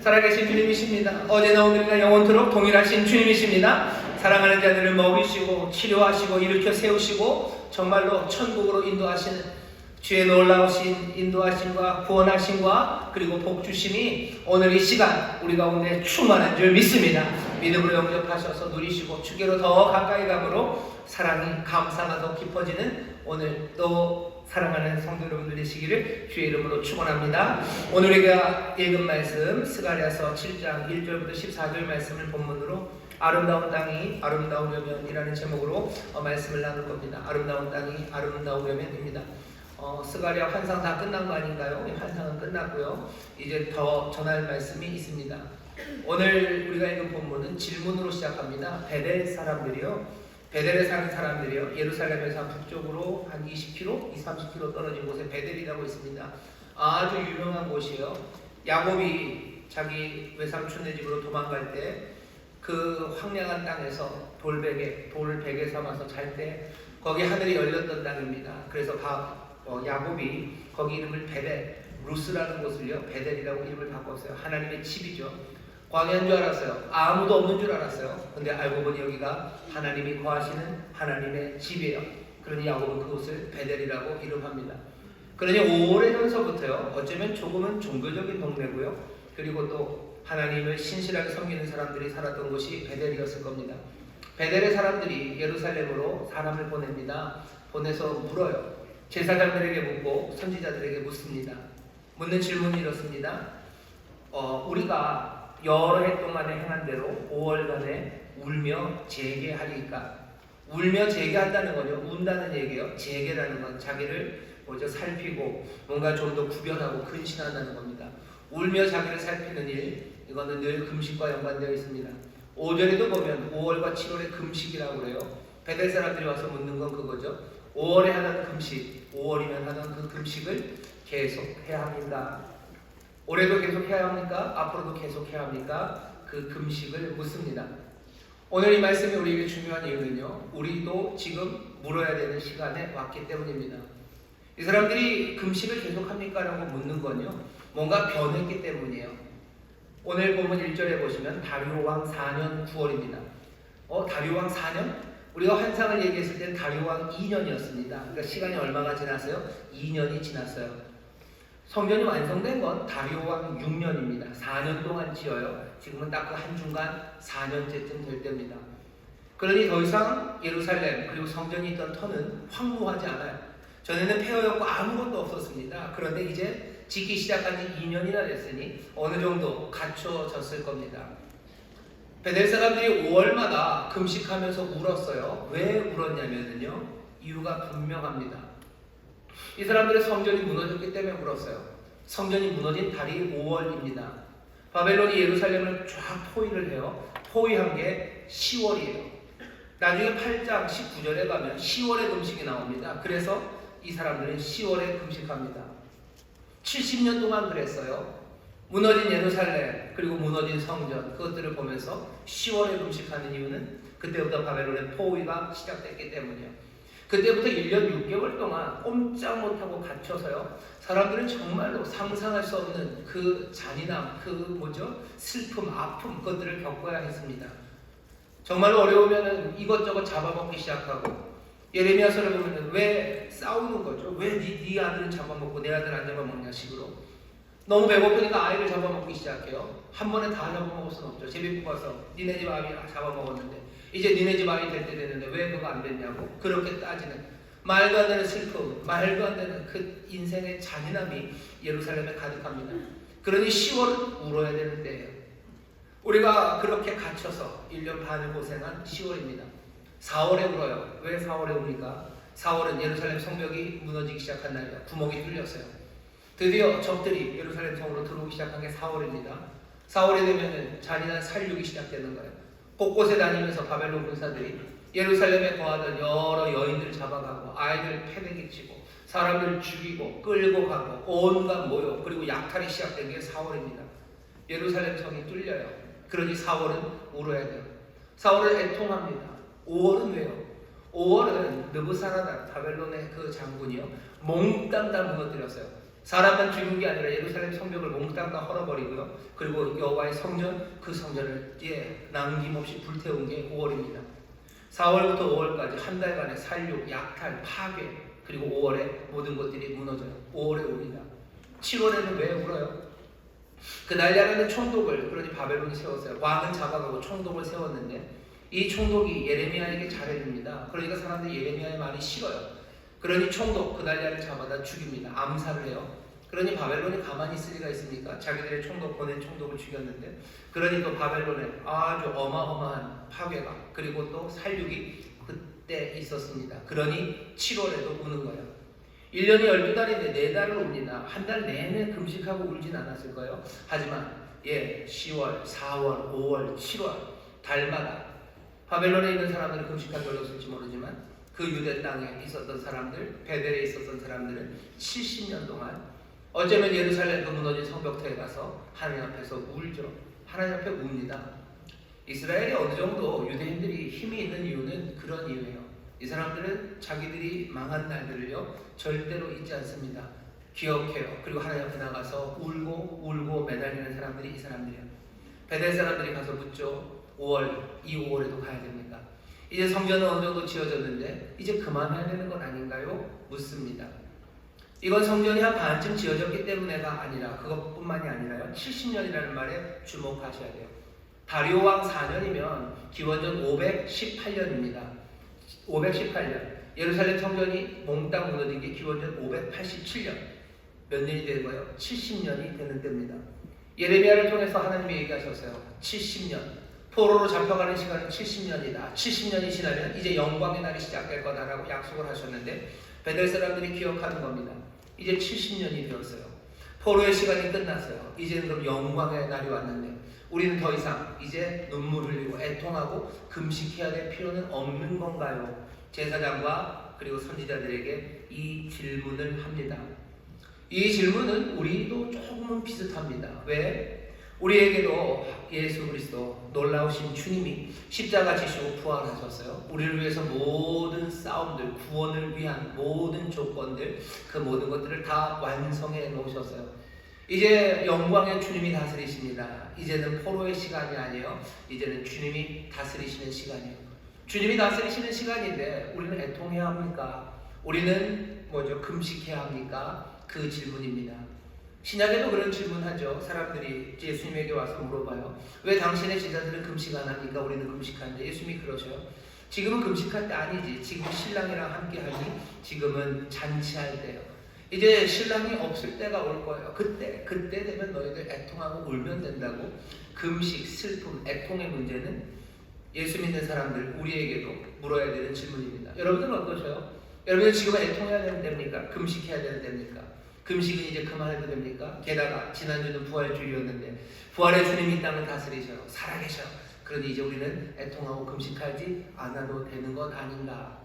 살아계신 주님이십니다. 어제나 오늘이나 영원토록 동일하신 주님이십니다. 사랑하는 자들을 먹이시고 치료하시고 일으켜 세우시고 정말로 천국으로 인도하시는 주의 놀라우신 인도하심과 구원하심과 그리고 복주심이 오늘 이 시간 우리 가운데 충만한 줄 믿습니다. 믿음으로 영접하셔서 누리시고 주께로 더 가까이 가므로 사랑이 감사가 더 깊어지는 오늘 또 사랑하는 성도 여러분들 되시기를 주의 이름으로 축원합니다. 오늘 우리가 읽은 말씀 스가랴서 7장 1절부터 14절 말씀을 본문으로 아름다운 땅이 아름다우려면이라는 제목으로 말씀을 나눌 겁니다. 아름다운 땅이 아름다우려면입니다. 스가랴 환상 다 끝난 거 아닌가요? 환상은 끝났고요. 이제 더 전할 말씀이 있습니다. 오늘 우리가 읽은 본문은 질문으로 시작합니다. 베델 사람들이요. 베델에 사는 사람들이요. 예루살렘에서 북쪽으로 한 20km, 30km 떨어진 곳에 베델이라고 있습니다. 아주 유명한 곳이에요. 야곱이 자기 외삼촌네 집으로 도망갈 때 그 황량한 땅에서 돌베개 삼아서 잘 때 거기 하늘이 열렸던 땅입니다. 그래서 야곱이 거기 이름을 베델, 루스라는 곳을요 베델이라고 이름을 바꿨어요. 하나님의 집이죠. 광야인 줄 알았어요. 아무도 없는 줄 알았어요. 근데 알고 보니 여기가 하나님이 거하시는 하나님의 집이에요. 그러니 야곱은 그곳을 베델이라고 이름합니다. 그러니 오래전서부터요 어쩌면 조금은 종교적인 동네고요. 그리고 또 하나님을 신실하게 섬기는 사람들이 살았던 곳이 베델이었을 겁니다. 베델의 사람들이 예루살렘으로 사람을 보냅니다. 보내서 물어요. 제사장들에게 묻고 선지자들에게 묻습니다. 묻는 질문이 이렇습니다. 우리가 여러 해 동안에 행한 대로 5월간에 울며 재개하리까? 울며 재개한다는 거죠. 운다는 얘기예요. 재개라는 건 자기를 살피고 뭔가 좀 더 구별하고 근신한다는 겁니다. 울며 자기를 살피는 일, 이거는 늘 금식과 연관되어 있습니다. 5절에도 보면 5월과 7월의 금식이라고 그래요. 베델 사람들이 와서 묻는 건 그거죠. 5월에 하던 금식, 5월이면 하던 그 금식을 계속 해야 합니다. 올해도 계속 해야 합니까? 앞으로도 계속 해야 합니까? 그 금식을 묻습니다. 오늘 이 말씀이 우리에게 중요한 이유는요, 우리도 지금 물어야 되는 시간에 왔기 때문입니다. 이 사람들이 금식을 계속 합니까? 라고 묻는 건요, 뭔가 변했기 때문이에요. 오늘 본문 1절에 보시면 다리오 왕 4년 9월입니다. 다리오 왕 4년? 우리가 환상을 얘기했을 때는 다리오 왕 2년이었습니다. 그러니까 시간이 얼마가 지났어요? 2년이 지났어요. 성전이 완성된 건 다리오 왕 6년입니다. 4년 동안 지어요. 지금은 딱 그 한중간 4년째쯤 될 때입니다. 그러니 더 이상 예루살렘 그리고 성전이 있던 터는 황무하지 않아요. 전에는 폐허였고 아무것도 없었습니다. 그런데 이제 짓기 시작한 지 2년이나 됐으니 어느 정도 갖춰졌을 겁니다. 베델 사람들이 5월마다 금식하면서 울었어요. 왜 울었냐면요, 이유가 분명합니다. 이 사람들의 성전이 무너졌기 때문에 울었어요. 성전이 무너진 달이 5월입니다. 바벨론이 예루살렘을 쫙 포위를 해요. 포위한 게 10월이에요. 나중에 8장 19절에 가면 10월에 금식이 나옵니다. 그래서 이 사람들은 10월에 금식합니다. 70년 동안 그랬어요. 무너진 예루살렘 그리고 무너진 성전, 그것들을 보면서 10월에 금식하는 이유는 그때부터 바벨론의 포위가 시작됐기 때문이에요. 그때부터 1년 6개월 동안 꼼짝 못하고 갇혀서요, 사람들은 정말로 상상할 수 없는 그 잔인함, 슬픔, 아픔, 그것들을 겪어야 했습니다. 정말로 어려우면 이것저것 잡아먹기 시작하고, 예레미야서를 보면 왜 싸우는 거죠? 왜 네 아들은 잡아먹고 내 아들 안 잡아먹냐 식으로. 너무 배고프니까 아이를 잡아먹기 시작해요. 한 번에 다 잡아먹을 수는 없죠. 제비 뽑아서 니네 집 아이 잡아먹었는데 이제 니네 집 아이 될 때 되는데 왜 그거 안 됐냐고 그렇게 따지는, 말도 안 되는 슬픔, 말도 안 되는 그 인생의 잔인함이 예루살렘에 가득합니다. 그러니 10월은 울어야 되는 때예요. 우리가 그렇게 갇혀서 1년 반을 고생한 10월입니다. 4월에 울어요. 왜 4월에 웁니까? 4월은 예루살렘 성벽이 무너지기 시작한 날이에요. 구멍이 뚫렸어요. 드디어 적들이 예루살렘 성으로 들어오기 시작한 게 4월입니다. 4월에 되면 잔인한 살육이 시작되는 거예요. 곳곳에 다니면서 바벨론 군사들이 예루살렘에 거하던 여러 여인들을 잡아가고 아이들 패대기치고 사람들을 죽이고 끌고 가고 온갖 모욕 그리고 약탈이 시작된 게 4월입니다. 예루살렘 성이 뚫려요. 그러니 4월은 울어야 돼요. 4월은 애통합니다. 5월은 왜요? 5월은 느부사라단 바벨론의 그 장군이요 몽땅 다 무너뜨렸어요. 사람만 죽인 게 아니라 예루살렘 성벽을 몽땅 다 헐어버리고요. 그리고 여호와의 성전, 그 성전을 남김없이 불태운 게 5월입니다. 4월부터 5월까지 한 달간의 살육, 약탈, 파괴, 그리고 5월에 모든 것들이 무너져요. 5월에 옵니다. 7월에는 왜 울어요? 그날야라는 총독을, 그러니 바벨론이 세웠어요. 왕은 잡아가고 총독을 세웠는데 이 총독이 예레미야에게 잘해줍니다. 그러니까 사람들이 예레미야의 말이 싫어요. 그러니 총독 그날야를 잡아다 죽입니다. 암살을 해요. 그러니 바벨론이 가만히 있을 리가 있습니까? 자기들의 총독, 보낸 총독을 죽였는데, 그러니 또 바벨론에 아주 어마어마한 파괴가, 그리고 또 살육이 그때 있었습니다. 그러니 7월에도 우는 거예요. 1년이 12달인데 4달을 옵니다. 한 달 내내 금식하고 울진 않았을 거예요. 하지만 10월, 4월, 5월, 7월 달마다 바벨론에 있는 사람들은 금식하기 어려웠을지 모르지만 그 유대 땅에 있었던 사람들, 베델에 있었던 사람들은 70년 동안 어쩌면 예루살렘 그 무너진 성벽터에 가서 하나님 앞에서 울죠. 하나님 앞에 웁니다. 이스라엘이 어느 정도 유대인들이 힘이 있는 이유는 그런 이유예요. 이 사람들은 자기들이 망한 날들을요 절대로 잊지 않습니다. 기억해요. 그리고 하나님 앞에 나가서 울고 매달리는 사람들이 이 사람들이에요. 베델 사람들이 가서 묻죠. 5월, 이 5월에도 가야 됩니까? 이제 성전은 어느 정도 지어졌는데 이제 그만해야 되는 건 아닌가요? 묻습니다. 이건 성전이 한 반쯤 지어졌기 때문에가 아니라, 그것뿐만이 아니라요, 70년이라는 말에 주목하셔야 돼요. 다리오 왕 4년이면 기원전 518년입니다. 518년. 예루살렘 성전이 몽땅 무너진 게 기원전 587년. 몇 년이 된 거예요? 70년이 되는 때입니다. 예레미야를 통해서 하나님이 얘기하셨어요. 70년. 포로로 잡혀가는 시간은 70년이다. 70년이 지나면 이제 영광의 날이 시작될 거다라고 약속을 하셨는데 베델 사람들이 기억하는 겁니다. 이제 70년이 되었어요. 포로의 시간이 끝났어요. 이제는 그럼 영광의 날이 왔는데 우리는 더 이상 이제 눈물 흘리고 애통하고 금식해야 될 필요는 없는 건가요? 제사장과 그리고 선지자들에게 이 질문을 합니다. 이 질문은 우리도 조금은 비슷합니다. 왜? 우리에게도 예수 그리스도 놀라우신 주님이 십자가 지시고 부활하셨어요. 우리를 위해서 모든 싸움들, 구원을 위한 모든 조건들, 그 모든 것들을 다 완성해 놓으셨어요. 이제 영광의 주님이 다스리십니다. 이제는 포로의 시간이 아니에요. 이제는 주님이 다스리시는 시간이에요. 주님이 다스리시는 시간인데 우리는 애통해야 합니까? 우리는 금식해야 합니까? 그 질문입니다. 신약에도 그런 질문하죠. 사람들이 예수님에게 와서 물어봐요. 왜 당신의 제자들은 금식 안 합니까? 우리는 금식하는데. 예수님이 그러셔요. 지금은 금식할 때 아니지. 지금 신랑이랑 함께 하니 지금은 잔치할 때요. 이제 신랑이 없을 때가 올 거예요. 그때 되면 너희들 애통하고 울면 된다고. 금식, 슬픔, 애통의 문제는 예수 믿는 사람들, 우리에게도 물어야 되는 질문입니다. 여러분들은 어떠세요? 여러분들 지금 애통해야 되는 때입니까? 금식해야 되는 때입니까? 금식은 이제 그만해도 됩니까? 게다가 지난주는 부활주일이었는데 부활의 주님이 이 땅을 다스리셔요. 살아계셔. 그러니 이제 우리는 애통하고 금식하지 않아도 되는 것 아닌가?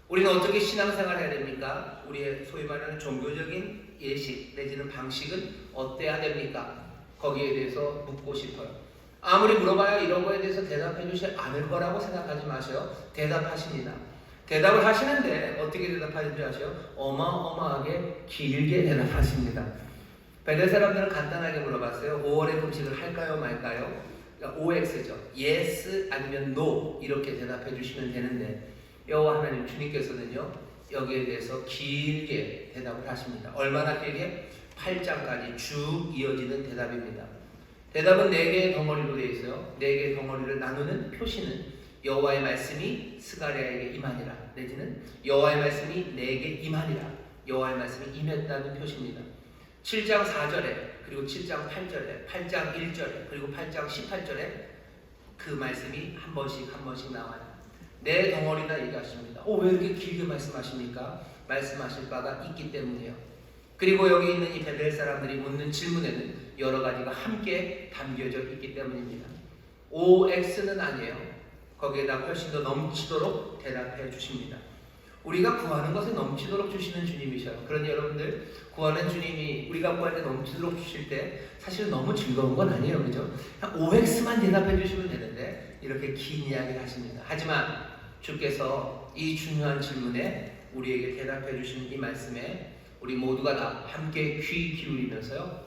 우리는 어떻게 신앙생활을 해야 됩니까? 우리의 소위 말하는 종교적인 예식 내지는 방식은 어때야 됩니까? 거기에 대해서 묻고 싶어요. 아무리 물어봐야 이런 거에 대해서 대답해 주지 않을 거라고 생각하지 마세요. 대답하십니다. 대답을 하시는데 어떻게 대답하는지 아세요? 어마어마하게 길게 대답하십니다. 베델 사람들은 간단하게 물어봤어요. 5월에 금식을 할까요 말까요? 그러니까 OX죠. Yes 아니면 No 이렇게 대답해 주시면 되는데 여호와 하나님 주님께서는요 여기에 대해서 길게 대답을 하십니다. 얼마나 길게? 8장까지 쭉 이어지는 대답입니다. 대답은 4개의 덩어리로 되어 있어요. 4개의 덩어리를 나누는 표시는 여호와의 말씀이 스가랴에게 임하니라 내지는 여호와의 말씀이 내게 임하니라, 여호와의 말씀이 임했다는 표시입니다. 7장 4절에 그리고 7장 8절에 8장 1절에 그리고 8장 18절에 그 말씀이 한 번씩 나와요. 4덩어리나 얘기하십니다. 왜 이렇게 길게 말씀하십니까? 말씀하실 바가 있기 때문이에요. 그리고 여기 있는 이 베델 사람들이 묻는 질문에는 여러 가지가 함께 담겨져 있기 때문입니다. OX는 아니에요. 거기에다 훨씬 더 넘치도록 대답해 주십니다. 우리가 구하는 것에 넘치도록 주시는 주님이셔요. 그러니 여러분들 구하는 주님이 우리가 구할 때 넘치도록 주실 때 사실 너무 즐거운 건 아니에요. 그죠? 그냥 OX만 대답해 주시면 되는데 이렇게 긴 이야기를 하십니다. 하지만 주께서 이 중요한 질문에 우리에게 대답해 주시는 이 말씀에 우리 모두가 다 함께 귀 기울이면서요,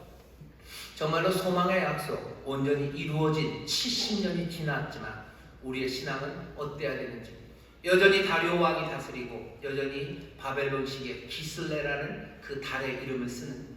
정말로 소망의 약속 온전히 이루어진 70년이 지났지만 우리의 신앙은 어때야 되는지, 여전히 다리오 왕이 다스리고 여전히 바벨론식의 기슬레라는 그 달의 이름을 쓰는,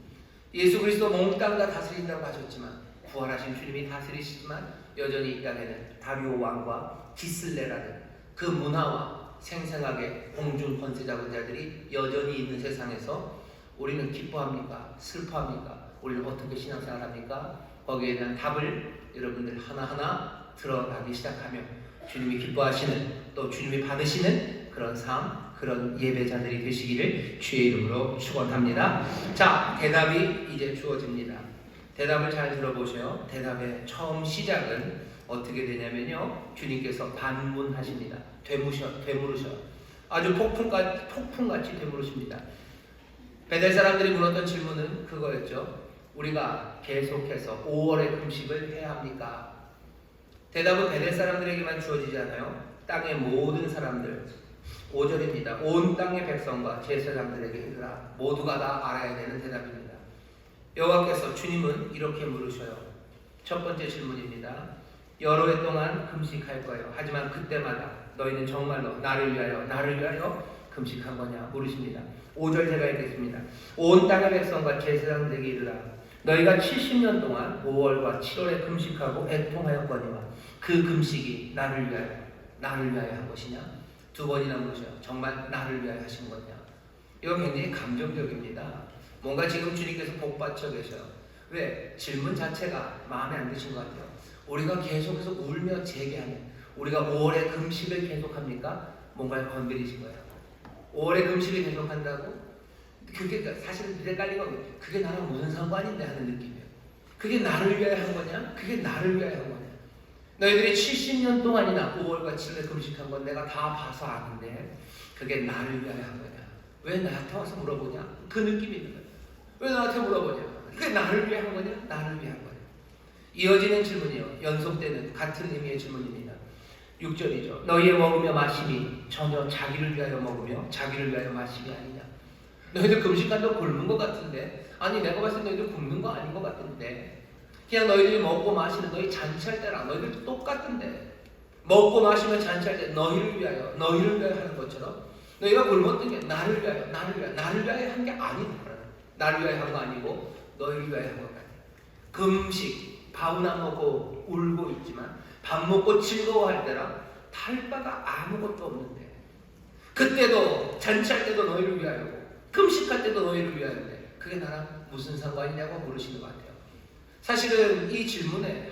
예수 그리스도 몽땅 다 다스린다고 하셨지만 부활하신 주님이 다스리시지만 여전히 이 땅에는 다리오 왕과 기슬레라는 그 문화와 생생하게 공중 권세 잡은 자들이 여전히 있는 세상에서 우리는 기뻐합니까? 슬퍼합니까? 우리는 어떻게 신앙생활합니까? 거기에 대한 답을 여러분들 하나하나 들어가기 시작하며 주님이 기뻐하시는, 또 주님이 받으시는 그런 삶, 그런 예배자들이 되시기를 주의 이름으로 축원합니다. 자, 대답이 이제 주어집니다. 대답을 잘 들어보세요. 대답의 처음 시작은 어떻게 되냐면요, 주님께서 반문하십니다. 되물으셔. 아주 폭풍같이 되물으십니다. 베델 사람들이 물었던 질문은 그거였죠. 우리가 계속해서 5월의 금식을 해야 합니까? 대답은 베델 사람들에게만 주어지지 않아요. 땅의 모든 사람들, 5절입니다. 온 땅의 백성과 제사장들에게 이르라. 모두가 다 알아야 되는 대답입니다. 여호와께서, 주님은 이렇게 물으셔요. 첫 번째 질문입니다. 여러 해 동안 금식할 거예요. 하지만 그때마다 너희는 정말로 나를 위하여 금식한 거냐 물으십니다. 5절 제가 읽겠습니다. 온 땅의 백성과 제사장들에게 이르라. 너희가 70년 동안 5월과 7월에 금식하고 애통하였거니와 그 금식이 나를 위하여 한 것이냐? 두 번이나 물으셔요. 정말 나를 위하여 하신 거냐? 이거 굉장히 감정적입니다. 뭔가 지금 주님께서 복받쳐 계셔요. 왜? 질문 자체가 마음에 안 드신 것 같아요. 우리가 계속해서 울며 제기하는, 우리가 5월의 금식을 계속합니까? 뭔가를 건드리신 거예요. 5월의 금식을 계속한다고? 그게 사실은 헷갈린 건 그게 나랑 무슨 상관인데 하는 느낌이에요. 그게 나를 위하여 한 거냐? 그게 나를 위하여 한 거냐? 너희들이 70년 동안이나 5월과 7월에 금식한 건 내가 다 봐서 아는데 그게 나를 위하여 한 거냐? 왜 나한테 와서 물어보냐? 그 느낌이 있는 거예요. 왜 나한테 물어보냐? 그게 나를 위해 한 거냐? 나를 위한 거냐? 이어지는 질문이요, 연속되는 같은 의미의 질문입니다. 6절이죠. 너희의 먹으며 마심이 전혀 자기를 위하여 먹으며 자기를 위하여 마심이 아니냐? 너희들 금식한다고 굶는 것 같은데, 아니 내가 봤을 때 너희들 굶는 거 아닌 것 같은데, 그냥 너희들이 먹고 마시는 너희 잔치할 때랑 너희들 똑같은데, 먹고 마시면 잔치할 때 너희를 위하여 하는 것처럼 너희가 굶었던 게 나를 위하여 한 게 아니다. 나를 위하여 한 거 아니고 너희를 위하여 한 것 같아요. 금식, 밥은 안 먹고 울고 있지만 밥 먹고 즐거워할 때랑 다를 바가 아무것도 없는데, 그때도 잔치할 때도 너희를 위하여고 금식할 때도 너희를 위하여인데 그게 나랑 무슨 상관이냐고 물으시는 것 같아요. 사실은 이 질문에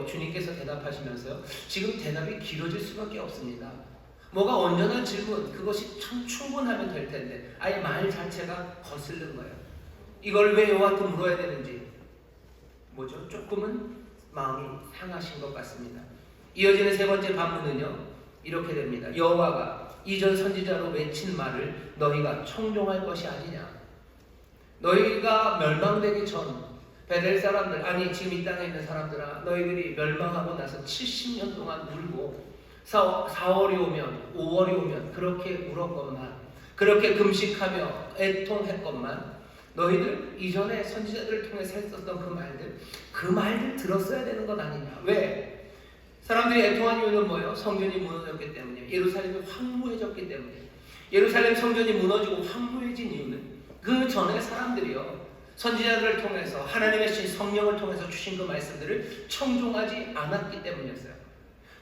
주님께서 대답하시면서요, 지금 대답이 길어질 수밖에 없습니다. 뭐가 온전한 질문, 그것이 참 충분하면 될 텐데 아예 말 자체가 거슬린 거예요. 이걸 왜 여호와한테 물어야 되는지 조금은 마음이 상하신 것 같습니다. 이어지는 세 번째 반문은요, 이렇게 됩니다. 여호와가 이전 선지자로 외친 말을 너희가 청종할 것이 아니냐? 너희가 멸망되기 전 베델 사람들, 아니 지금 이 땅에 있는 사람들아, 너희들이 멸망하고 나서 70년 동안 울고 4월이 오면 5월이 오면 그렇게 울었건만, 그렇게 금식하며 애통했건만, 너희들 이전에 선지자들을 통해서 했었던 그 말들 들었어야 되는 것 아니냐? 왜? 사람들이 애통한 이유는 뭐예요? 성전이 무너졌기 때문이에요. 예루살렘이 황무해졌기 때문이에요. 예루살렘 성전이 무너지고 황무해진 이유는 그 전에 사람들이요, 선지자들을 통해서 하나님의 신 성령을 통해서 주신 그 말씀들을 청종하지 않았기 때문이었어요.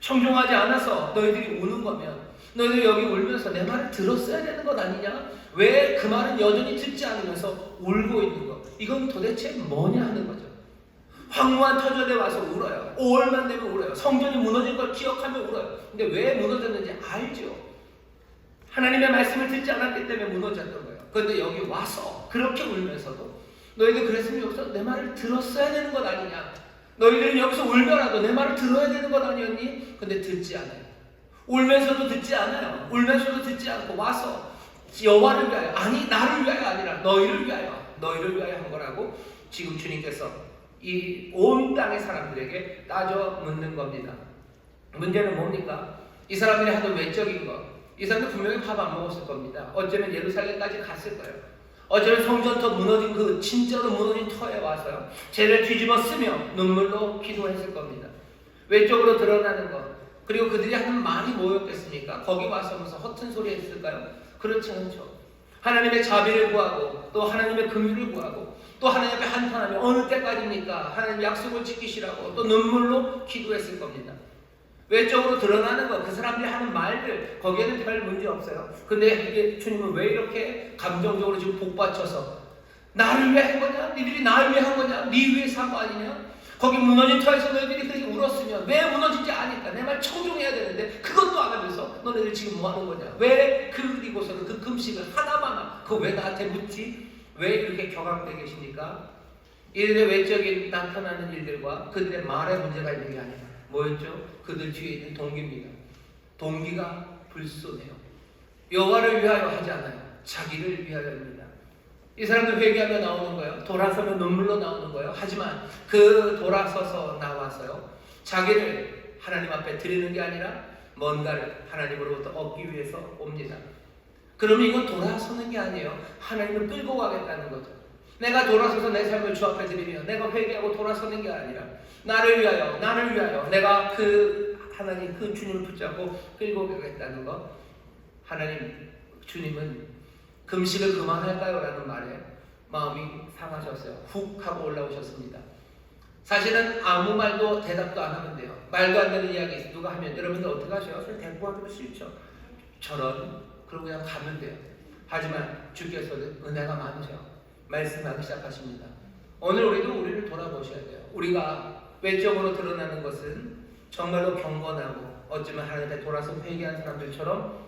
청종하지 않아서 너희들이 우는 거면 너희들이 여기 울면서 내 말을 들었어야 되는 것 아니냐? 왜 그 말은 여전히 듣지 않으면서 울고 있는 거? 이건 도대체 뭐냐 하는 거죠. 황무한 터전에 와서 울어요. 5월만 되면 울어요. 성전이 무너진 걸 기억하며 울어요. 근데 왜 무너졌는지 알죠. 하나님의 말씀을 듣지 않았기 때문에 무너졌던 거예요. 그런데 여기 와서 그렇게 울면서도 너희들 그랬으면 여기서 내 말을 들었어야 되는 것 아니냐? 너희들은 여기서 울더라도 내 말을 들어야 되는 것 아니었니? 근데 듣지 않아요. 울면서도 듣지 않아요. 울면서도 듣지 않고 와서 여호와를 위하여, 아니 나를 위하여 아니라 너희를 위하여 한 거라고 지금 주님께서 이 온 땅의 사람들에게 따져 묻는 겁니다. 문제는 뭡니까? 이 사람들이 하던 외적인 것, 이 사람들 분명히 밥 안 먹었을 겁니다. 어쩌면 예루살렘까지 갔을 거예요. 어쩌면 성전터 무너진 그 진짜로 무너진 터에 와서요, 죄를 뒤집어 쓰며 눈물로 기도했을 겁니다. 외적으로 드러나는 것, 그리고 그들이 하는 말이 뭐였겠습니까? 거기 와서 무슨 허튼 소리 했을까요? 그렇지 않죠. 하나님의 자비를 구하고 또 하나님의 긍휼을 구하고 또 하나님 앞에 한탄하며 어느 때까지입니까? 하나님 약속을 지키시라고 또 눈물로 기도했을 겁니다. 외적으로 드러나는 것, 그 사람들이 하는 말들, 거기에는 별 문제 없어요. 근데 이게 주님은 왜 이렇게 감정적으로 지금 복받쳐서 나를 위해 한 거냐? 니들이 나를 위해 한 거냐? 네 위해 산 거 아니냐? 거기 무너진 터에서 너희들이 그렇게 울었으면 왜 무너진지 아니까 내 말 청종해야 되는데 그것도 안 하면서 너네들 지금 뭐 하는 거냐? 왜 그리고서는 그 금식을 하나마나 그거 왜 나한테 묻지? 왜 이렇게 격앙되어 계십니까? 이들의 외적인 나타나는 일들과 그들의 말에 문제가 있는 게 아니라 뭐였죠? 그들 뒤에 있는 동기입니다. 동기가 불순해요. 여호와를 위하여 하지 않아요. 자기를 위하여입니다. 이 사람들 회개하며 나오는 거예요. 돌아서면 눈물로 나오는 거예요. 하지만 그 돌아서서 나와서요, 자기를 하나님 앞에 드리는 게 아니라 뭔가를 하나님으로부터 얻기 위해서 옵니다. 그러면 이건 돌아서는 게 아니에요. 하나님을 끌고 가겠다는 거죠. 내가 돌아서서 내 삶을 주 앞에 드리며 내가 회개하고 돌아서는 게 아니라 나를 위하여 내가 그 하나님 그 주님을 붙잡고 끌고 가겠다는 것. 하나님 주님은 금식을 그만할까요? 라는 말에 마음이 상하셨어요. 훅 하고 올라오셨습니다. 사실은 아무 말도 대답도 안 하면 돼요. 말도 안 되는 이야기 누가 하면 여러분들 어떻게 하셔요? 데리고 가기도 싫죠. 그러고 그냥 가면 돼요. 하지만 주께서는 은혜가 많으셔 말씀하기 시작하십니다. 오늘 우리를 돌아보셔야 돼요. 우리가 외적으로 드러나는 것은 정말로 경건하고 어쩌면 하나님께 돌아서 회개한 사람들처럼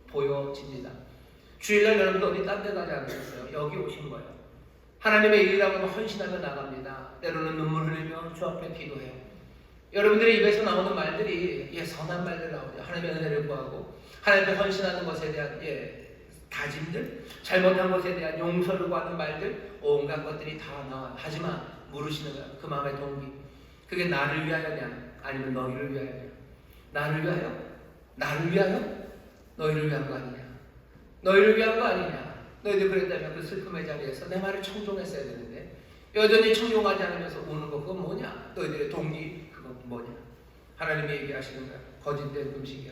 보여집니다. 주일날 여러분들 어디 딴 데 가지 않으셨어요? 여기 오신 거예요. 하나님의 일이라고 하면 헌신하며 나갑니다. 때로는 눈물 흘리며 주 앞에 기도해요. 여러분들의 입에서 나오는 말들이 선한 말들 나오죠. 하나님의 은혜를 구하고 하나님께 헌신하는 것에 대한 다짐들, 잘못한 것에 대한 용서를 구하는 말들, 온갖 것들이 다 나와요. 하지만 물으시는 거예요. 그 마음의 동기. 그게 나를 위하여냐 아니면 너희를 위하여냐? 나를 위하여? 나를 위하여? 너희를 위한 거 아니냐? 너희를 위한 거 아니냐? 너희들 그랬다면 그 슬픔의 자리에서 내 말을 청종했어야 되는데 여전히 청종하지 않으면서 우는 거 그거 뭐냐? 너희들의 동기 그거 뭐냐? 하나님이 얘기하시는 거야. 거짓된 금식이야.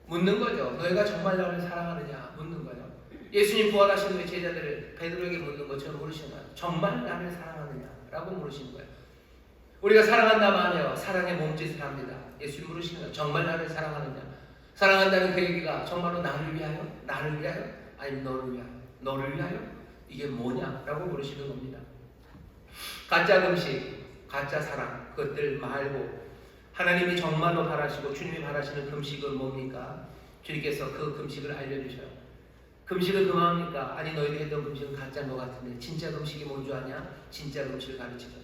묻는 거죠. 너희가 정말 나를 사랑하느냐? 묻는 거예요. 예수님 부활하신 후에 제자들을 베드로에게 묻는 것처럼 물으시는 거예요. 정말 나를 사랑하느냐? 라고 물으시는 거예요. 우리가 사랑한다만 해요. 사랑의 몸짓을 합니다. 예수님 물으시는 거예요. 정말 나를 사랑하느냐? 사랑한다는 그 얘기가 정말로 나를 위하여? 나를 위하여? 아니면 너를 위하여? 너를 위하여? 이게 뭐냐? 라고 물으시는 겁니다. 가짜 금식, 가짜 사랑, 그것들 말고 하나님이 정말로 바라시고 주님이 바라시는 금식은 뭡니까? 주님께서 그 금식을 알려주셔요. 금식을 그만합니까? 아니 너희들이 했던 금식은 가짜인 것 같은데 진짜 금식이 뭔 줄 아냐? 진짜 금식을 가르치죠.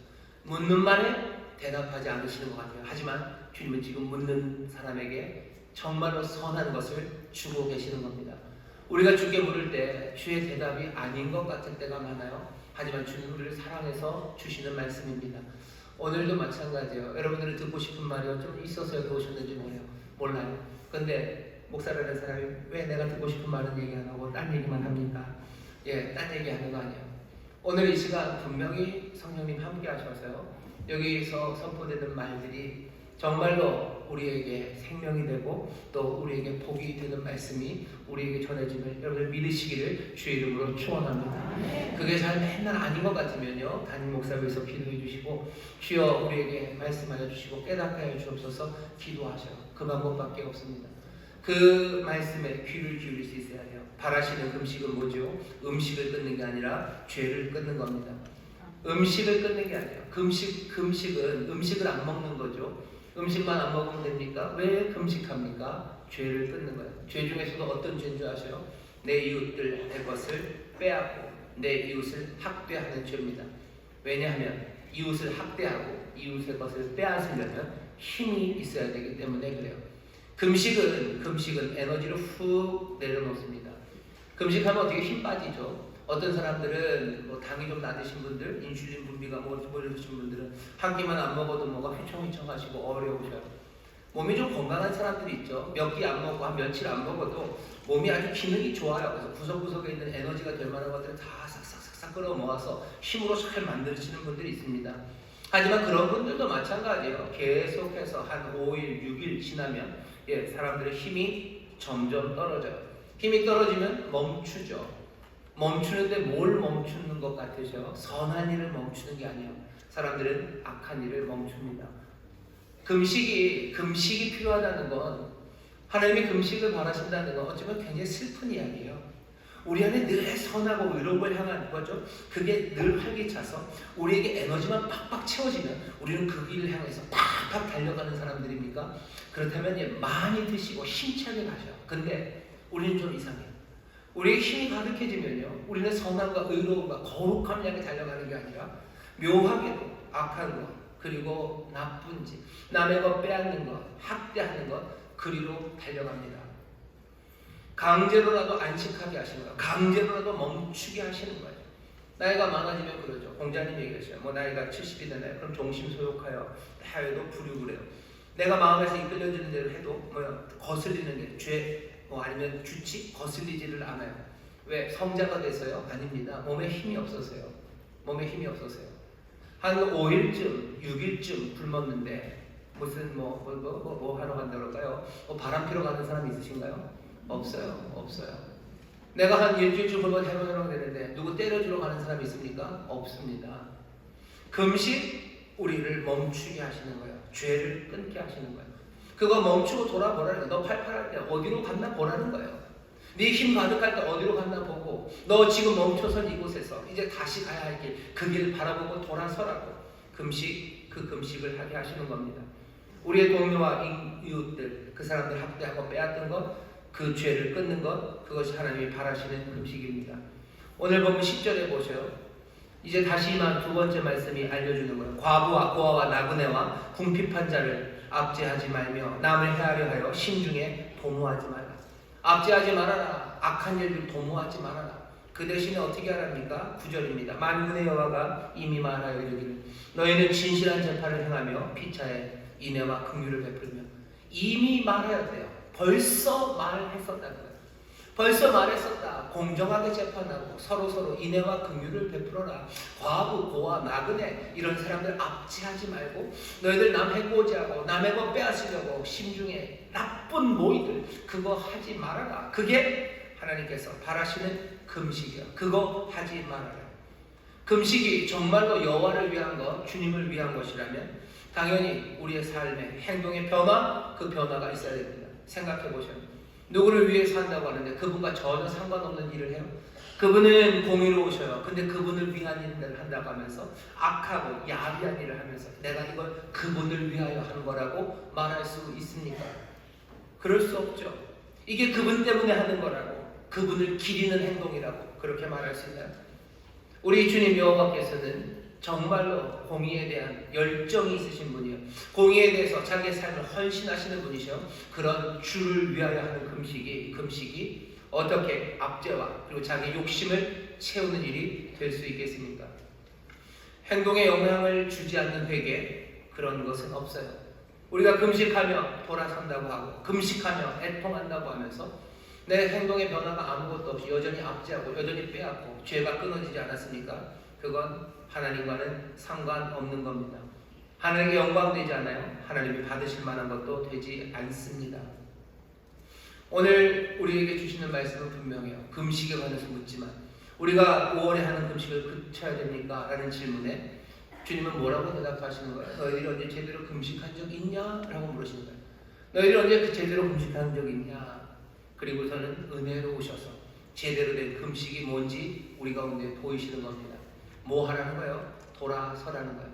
묻는 말에 대답하지 않으시는 것 같아요. 하지만 주님은 지금 묻는 사람에게 정말로 선한 것을 주고 계시는 겁니다. 우리가 주께 물을 때 주의 대답이 아닌 것 같을 때가 많아요. 하지만 주는 우리를 사랑해서 주시는 말씀입니다. 오늘도 마찬가지예요. 여러분들이 듣고 싶은 말이 좀 있어서 여기 오셨는지 몰라요. 근데 목사라는 사람이 왜 내가 듣고 싶은 말은 얘기 안 하고 딴 얘기만 합니까? 딴 얘기 하는 거 아니에요. 오늘 이 시간 분명히 성령님 함께 하셔서요. 여기서 선포되는 말들이 정말로 우리에게 생명이 되고 또 우리에게 복이 되는 말씀이 우리에게 전해짐을 여러분들 믿으시기를 주의 이름으로 축원합니다. 그게 잘 맨날 아닌 것 같으면요, 담임 목사님께서 기도해 주시고 주여 우리에게 말씀하여 주시고 깨닫게 하여 주옵소서 기도하셔요. 그 방법밖에 없습니다. 그 말씀에 귀를 기울일 수 있어야 돼요. 바라시는 금식은 뭐죠? 음식을 끊는 게 아니라 죄를 끊는 겁니다. 음식을 끊는 게 아니에요. 금식은 음식을 안 먹는 거죠. 음식만 안 먹으면 됩니까? 왜 금식합니까? 죄를 끊는 거예요. 죄 중에서도 어떤 죄인 줄 아세요? 내 이웃들 내 것을 빼앗고 내 이웃을 학대하는 죄입니다. 왜냐하면 이웃을 학대하고 이웃의 것을 빼앗으려면 힘이 있어야 되기 때문에 그래요. 금식은 에너지를 훅 내려놓습니다. 금식하면 어떻게 힘 빠지죠? 어떤 사람들은 당이 좀 낮으신 분들, 인슐린 분비가 이러신 분들은 한 끼만 안 먹어도 뭐가 휘청휘청 하시고 어려우셔요. 몸이 좀 건강한 사람들이 있죠. 몇 끼 안 먹고 한 며칠 안 먹어도 몸이 아주 기능이 좋아요. 그래서 구석구석에 있는 에너지가 될 만한 것들을 다 싹싹싹싹 끌어 모아서 힘으로 잘 만드시는 분들이 있습니다. 하지만 그런 분들도 마찬가지예요. 계속해서 한 5일, 6일 지나면 사람들의 힘이 점점 떨어져요. 힘이 떨어지면 멈추죠. 멈추는데 뭘 멈추는 것 같으셔? 선한 일을 멈추는 게 아니에요. 사람들은 악한 일을 멈춥니다. 금식이 필요하다는 건, 하나님이 금식을 바라신다는 건 어쩌면 굉장히 슬픈 이야기예요. 우리 안에 늘 선하고 의로움을 향한 거죠. 그게 늘 활기차서 우리에게 에너지만 팍팍 채워지면 우리는 그 길을 향해서 팍팍 달려가는 사람들입니까? 그렇다면 많이 드시고 힘차게 가셔요. 근데 우리는 좀 이상해요. 우리의 힘이 가득해지면요, 우리는 선함과 의로움과 거룩함을 향해 달려가는 게 아니라 묘하게도 악한 것, 그리고 나쁜 짓, 남의 것 빼앗는 것, 학대하는 것, 그리로 달려갑니다. 강제로라도 안식하게 하시는 거예요. 강제로라도 멈추게 하시는 거예요. 나이가 많아지면 그러죠. 공자님 얘기하셔요. 뭐 나이가 70이 되나요? 그럼 종심소욕하여 하여도 불육을 해요. 내가 마음에서 이끌려지는 대로 해도 거슬리는 게 죄, 아니면 규칙 거슬리지를 않아요. 왜? 성자가 돼서요? 아닙니다. 몸에 힘이 없어서요. 몸에 힘이 없어서요. 한 5일쯤, 6일쯤 굶었는데 무슨 뭐 하러 간다 그럴까요? 바람 피러 가는 사람이 있으신가요? 없어요. 내가 한 일주일쯤 굶어 해보려고 되는데 누구 때려주러 가는 사람이 있습니까? 없습니다. 금식 우리를 멈추게 하시는 거예요. 죄를 끊게 하시는 거예요. 그거 멈추고 돌아보라는 거예요. 너 팔팔할 때 어디로 갔나 보라는 거예요. 네 힘 가득할 때 어디로 갔나 보고, 너 지금 멈춰선 이곳에서 이제 다시 가야 할 길, 그 길을 바라보고 돌아서라고 그 금식을 하게 하시는 겁니다. 우리의 동료와 이웃들, 그 사람들 학대하고 빼앗던 것, 그 죄를 끊는 것, 그것이 하나님이 바라시는 금식입니다. 오늘 보면 10절에 보셔요. 이제 다시만 두 번째 말씀이 알려주는 거예요. 과부와 고아와 나그네와 궁핍한 자를 압제하지 말며 남을 해하려 하여 심중에 도모하지 말라. 압제하지 말아라. 악한 일을 도모하지 말아라. 그 대신에 어떻게 하랍니까? 9절입니다. 만군의 여호와가 이미 말하여 이르기를 너희는 진실한 재판을 행하며 피차에 인애와 긍휼을 베풀며. 이미 말해야 돼요. 벌써 말했었다는 거예요. 벌써 말했었다. 공정하게 재판하고 서로 인애와 긍휼을 베풀어라. 과부, 고아, 나그네 이런 사람들 압제하지 말고, 너희들 남 해코지 하고 남의 것 빼앗으려고 심중에 나쁜 모의들 그거 하지 말아라. 그게 하나님께서 바라시는 금식이야. 그거 하지 말아라. 금식이 정말로 여호와를 위한 것, 주님을 위한 것이라면 당연히 우리의 삶의 행동의 변화, 그 변화가 있어야 됩니다. 생각해 보셔요. 누구를 위해서 한다고 하는데 그분과 전혀 상관없는 일을 해요. 그분은 공의로우셔요. 근데 그분을 위한 일을 한다고 하면서 악하고 야비한 일을 하면서 내가 이걸 그분을 위하여 하는 거라고 말할 수 있습니까? 그럴 수 없죠. 이게 그분 때문에 하는 거라고, 그분을 기리는 행동이라고 그렇게 말할 수 있나요? 우리 주님 여호와께서는 정말로 공의에 대한 열정이 있으신 분이에요. 공의에 대해서 자기의 삶을 헌신하시는 분이셔. 그런 주를 위하여 하는 금식이 어떻게 압제와 그리고 자기 욕심을 채우는 일이 될 수 있겠습니까? 행동에 영향을 주지 않는 회개, 그런 것은 없어요. 우리가 금식하며 돌아선다고 하고 금식하며 애통한다고 하면서 내 행동의 변화가 아무것도 없이 여전히 압제하고 여전히 빼앗고 죄가 끊어지지 않았습니까? 그건 하나님과는 상관없는 겁니다. 하나님께 영광되지 않아요. 하나님이 받으실 만한 것도 되지 않습니다. 오늘 우리에게 주시는 말씀은 분명해요. 금식에 관해서 묻지만 우리가 5월에 하는 금식을 그쳐야 됩니까? 라는 질문에 주님은 뭐라고 대답하시는 거예요? 너희들이 언제 제대로 금식한 적 있냐? 라고 물으시는 거예요. 너희들이 언제 제대로 금식한 적 있냐? 그리고서는 은혜로우셔서 제대로 된 금식이 뭔지 우리 가운데 보이시는 겁니다. 뭐 하라는 거예요? 돌아서라는 거예요.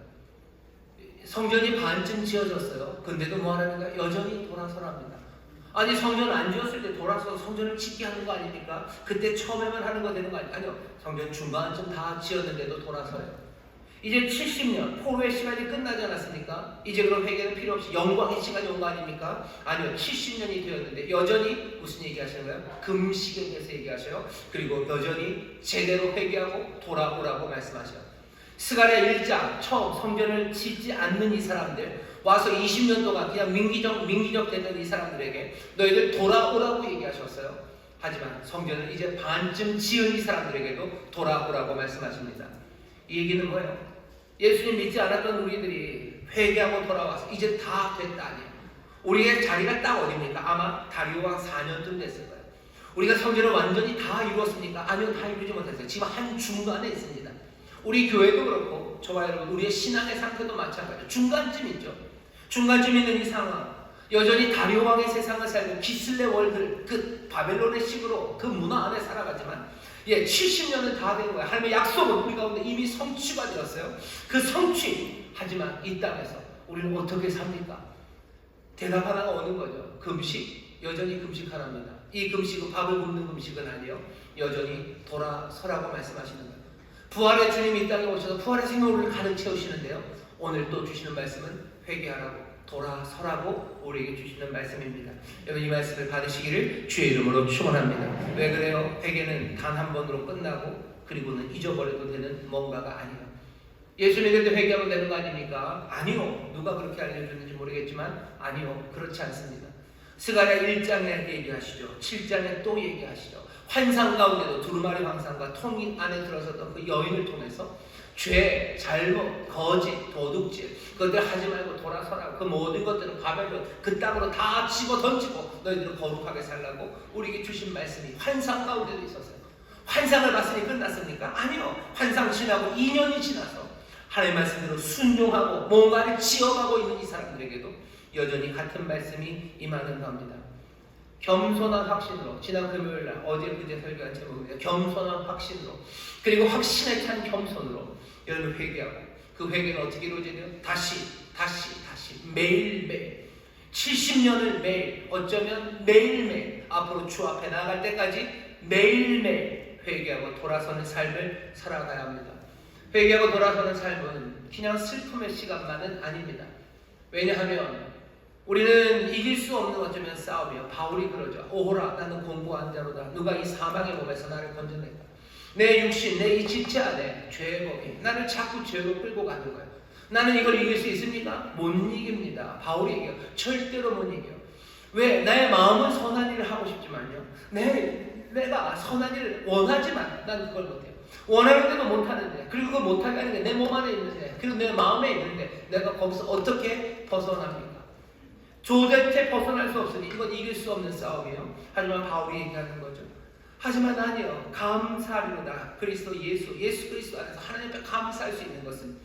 성전이 반쯤 지어졌어요. 근데도 뭐 하라는 거예요? 여전히 돌아서랍니다. 아니 성전 안 지었을 때 돌아서 성전을 짓게 하는 거 아닙니까? 그때 처음에만 하는 거 되는 거 아니에요? 아니요. 성전 중간쯤 다 지었는데도 돌아서요. 이제 70년 포로의 시간이 끝나지 않았습니까? 이제 그럼 회개는 필요 없이 영광의 시간이 온 거 아닙니까? 아니요. 70년이 되었는데 여전히 무슨 얘기 하시는 거예요? 금식에 대해서 얘기하셔요. 그리고 여전히 제대로 회개하고 돌아오라고 말씀하셔요. 스가랴 1장 처음 성전을 짓지 않는 이 사람들, 와서 20년 동안 그냥 민기적 되던 이 사람들에게 너희들 돌아오라고 얘기하셨어요. 하지만 성전을 이제 반쯤 지은 이 사람들에게도 돌아오라고 말씀하십니다. 이 얘기는 뭐예요? 예수님 믿지 않았던 우리들이 회개하고 돌아와서 이제 다 됐다 아니에요. 우리의 자리가 딱 어디입니까? 아마 다리오 왕 4년쯤 됐을 거예요. 우리가 성전을 완전히 다 이루었습니까? 아니요, 다 이루지 못했어요. 지금 한 중간에 있습니다. 우리 교회도 그렇고 저와 여러분 우리의 신앙의 상태도 마찬가지죠. 중간쯤 있죠. 중간쯤 있는 이 상황, 여전히 다리오 왕의 세상을 살고 기슬레 월들 그 바벨론의 식으로 그 문화 안에 살아가지만 70년은 다 된 거예요. 하나님의 약속은 우리 가운데 이미 성취가 되었어요. 그 성취, 하지만 이 땅에서 우리는 어떻게 삽니까? 대답 하나가 오는 거죠. 금식, 여전히 금식하랍니다. 이 금식은 밥을 굶는 금식은 아니에요. 여전히 돌아서라고 말씀하시는 거예요. 부활의 주님이 이 땅에 오셔서 부활의 생명을 가득 채우시는데요. 오늘 또 주시는 말씀은 회개하라고, 돌아서라고 우리에게 주시는 말씀입니다. 여러분 이 말씀을 받으시기를 주의 이름으로 축원합니다. 왜 그래요? 회개는 단 한 번으로 끝나고 그리고는 잊어버려도 되는 뭔가가 아니에요. 예수 믿을 때 회개하면 되는 거 아닙니까? 아니요. 누가 그렇게 알려줬는지 모르겠지만 아니요. 그렇지 않습니다. 스가랴 1장에 얘기하시죠. 7장에 또 얘기하시죠. 환상 가운데도 두루마리 환상과 통 안에 들어섰던 그 여인을 통해서 죄, 잘못, 거짓, 도둑질 그것들 하지 말고 돌아서라고. 그 모든 것들은 바벨론 그 땅으로 다 집어 던지고 너희들은 거룩하게 살라고 우리에게 주신 말씀이 환상 가운데도 있었어요. 환상을 봤으니 끝났습니까? 아니요. 환상 지나고 2년이 지나서 하나님의 말씀대로 순종하고 뭔가를 지어가고 있는 이 사람들에게도 여전히 같은 말씀이 임하는 겁니다. 겸손한 확신으로, 지난 금요일날 어제 그제 설교한 제목입니다. 겸손한 확신으로, 그리고 확신에 찬 겸손으로 여러분 회개하고, 그 회개는 어떻게 이루어지나요? 다시 매일매일 70년을 매일, 어쩌면 매일매일 앞으로 주 앞에 나아갈 때까지 매일매일 회개하고 돌아서는 삶을 살아가야 합니다. 회개하고 돌아서는 삶은 그냥 슬픔의 시간만은 아닙니다. 왜냐하면 우리는 이길 수 없는 어쩌면 싸움이에요. 바울이 그러죠. 오호라 나는 공고한 자로다. 누가 이 사망의 몸에서 나를 건져낼까? 내 육신, 내 이 지체 안에 죄의 법이 나를 자꾸 죄로 끌고 가는 거예요. 나는 이걸 이길 수 있습니까? 못 이깁니다. 바울이 얘기해요. 절대로 못 이겨요. 왜? 나의 마음은 선한 일을 하고 싶지만요. 내가 선한 일을 원하지만 난 그걸 못해요. 원하는데도 못하는데, 그리고 그걸 못하게 하는 게 내 몸 안에 있는데, 그리고 내 마음에 있는데 내가 거기서 어떻게 벗어납니까? 도대체 벗어날 수 없으니 이건 이길 수 없는 싸움이에요. 하지만 바울이 얘기하는 거죠. 하지만 아니요. 감사하리로다. 예수 그리스도 안에서 하나님 앞에 감사할 수 있는 것은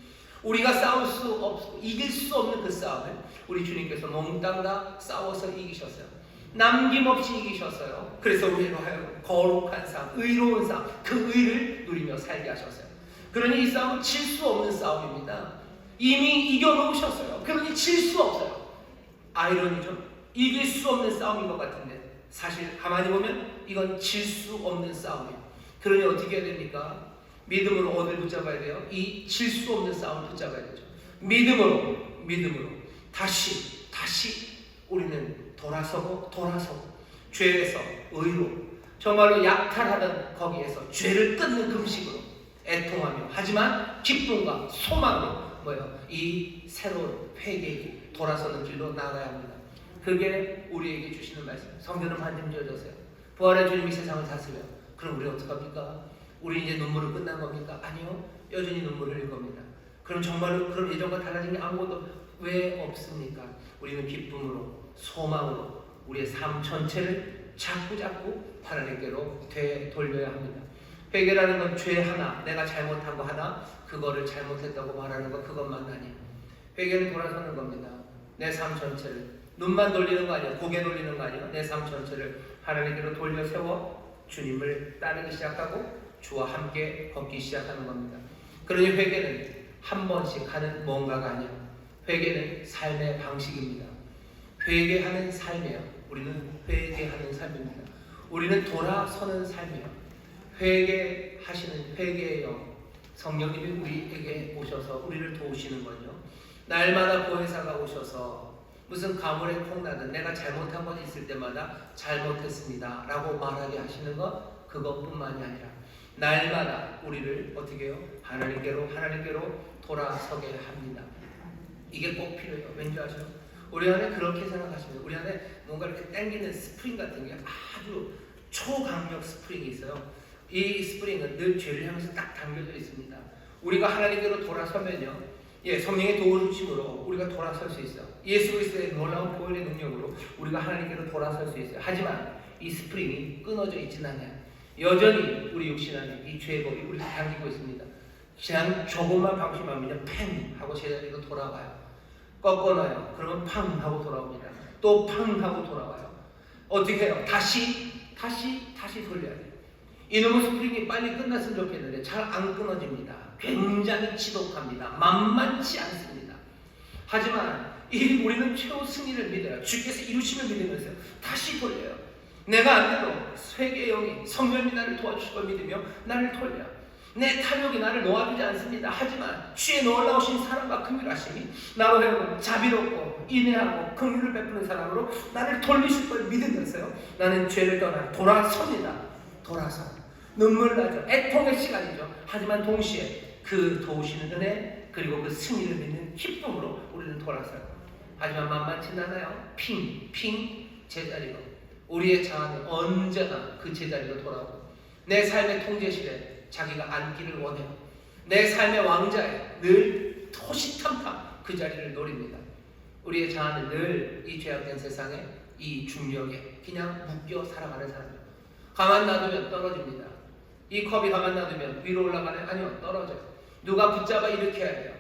우리가 싸울 수 없고 이길 수 없는 그 싸움을 우리 주님께서 몽땅 다 싸워서 이기셨어요. 남김없이 이기셨어요. 그래서 우리로 하여금 거룩한 삶, 의로운 삶, 그 의를 누리며 살게 하셨어요. 그러니 이 싸움은 칠 수 없는 싸움입니다. 이미 이겨놓으셨어요. 그러니 칠 수 없어요. 아이러니죠. 이길 수 없는 싸움인 것 같은데 사실 가만히 보면 이건 질 수 없는 싸움이에요. 그러니 어떻게 해야 됩니까? 믿음으로 어딜 붙잡아야 돼요? 이 질 수 없는 싸움을 붙잡아야 되죠. 믿음으로 다시 우리는 돌아서고 죄에서 의로, 정말로 약탈하던 거기에서 죄를 끊는 금식으로 애통하며, 하지만 기쁨과 소망으로 이 새로운 회개의 돌아서는 길로 나아가야 합니다. 그게 우리에게 주시는 말씀. 성전은 반쯤 지어졌어요. 부활의 주님이 세상을 다스려요. 그럼 우리 어떡합니까? 우리 이제 눈물은 끝난 겁니까? 아니요. 여전히 눈물을 흘릴 겁니다. 그럼 정말로 그럼 예전과 달라진 게 아무것도 왜 없습니까? 우리는 기쁨으로, 소망으로 우리의 삶 전체를 자꾸 하나님께로 되돌려야 합니다. 회개라는 건 죄 하나, 내가 잘못한 거 하나, 그거를 잘못했다고 말하는 거, 그것만 아니에요. 회개는 돌아서는 겁니다. 내 삶 전체를, 눈만 돌리는 거 아니에요. 고개 돌리는 거 아니에요. 내 삶 전체를 하나님께로 돌려 세워 주님을 따르기 시작하고 주와 함께 걷기 시작하는 겁니다. 그러니 회개는 한 번씩 하는 뭔가가 아니에요. 회개는 삶의 방식입니다. 회개하는 삶이에요. 우리는 회개하는 삶입니다. 우리는 돌아서는 삶이에요. 회개하시는 회개의 영, 성령님이 우리에게 오셔서 우리를 도우시는 거죠. 날마다 보혜사가 오셔서 무슨 가물에 콩나든 내가 잘못한 것 있을 때마다 잘못했습니다 라고 말하게 하시는 것, 그것뿐만이 아니라 날마다 우리를 어떻게 해요? 하나님께로 돌아서게 합니다. 이게 꼭 필요해요. 왠지 아시죠? 우리 안에 그렇게 생각하시면 우리 안에 뭔가 이렇게 당기는 스프링 같은 게 아주 초강력 스프링이 있어요. 이 스프링은 늘 죄를 향해서 딱 당겨져 있습니다. 우리가 하나님께로 돌아서면요, 성령의 도우심으로 우리가 돌아설 수 있어요. 예수 그리스도의 놀라운 보혈의 능력으로 우리가 하나님께로 돌아설 수 있어요. 하지만 이 스프링이 끊어져 있지는 않아요. 여전히 우리 육신 안에 이 죄의 법이 우리를 당기고 있습니다. 그냥 조금만 방심하면 팽 하고 제자리로 돌아와요. 꺾어놔요. 그러면 팡 하고 돌아옵니다. 또 팡 하고 돌아와요. 어떻게 해요? 다시 돌려야 돼요. 이놈의 스프링이 빨리 끝났으면 좋겠는데 잘 안 끊어집니다. 굉장히 지독합니다. 만만치 않습니다. 하지만 우리는 최후 승리를 믿어요. 주께서 이루심을 믿으면서 다시 돌려요. 내가 안 돼도 세계의 영이 성령이 나를 도와주실 걸 믿으며 나를 돌려요. 내 탐욕이 나를 놓아주지 않습니다. 하지만 주의 놀라우신 사랑과 긍휼하심이 나로 하여금 자비롭고 인내하고 긍휼을 베푸는 사람으로 나를 돌리실 걸 믿으면서요, 나는 죄를 떠나 돌아섭니다. 돌아서 눈물 나죠. 애통의 시간이죠. 하지만 동시에 그 도우시는 은혜 그리고 그 승리를 믿는 기쁨으로 우리는 돌아서요. 하지만 만만치 않아요. 핑 제자리로 우리의 자아는 언제나 그 제자리로 돌아오고 내 삶의 통제실에 자기가 앉기를 원해요. 내 삶의 왕자에 늘 호시탐탐 그 자리를 노립니다. 우리의 자아는 늘 이 죄악된 세상에 이 중력에 그냥 묶여 살아가는 사람이에요. 가만 놔두면 떨어집니다. 이 컵이 가만 놔두면 위로 올라가나요? 아니요, 떨어져요. 누가 붙잡아 일으켜야 돼요.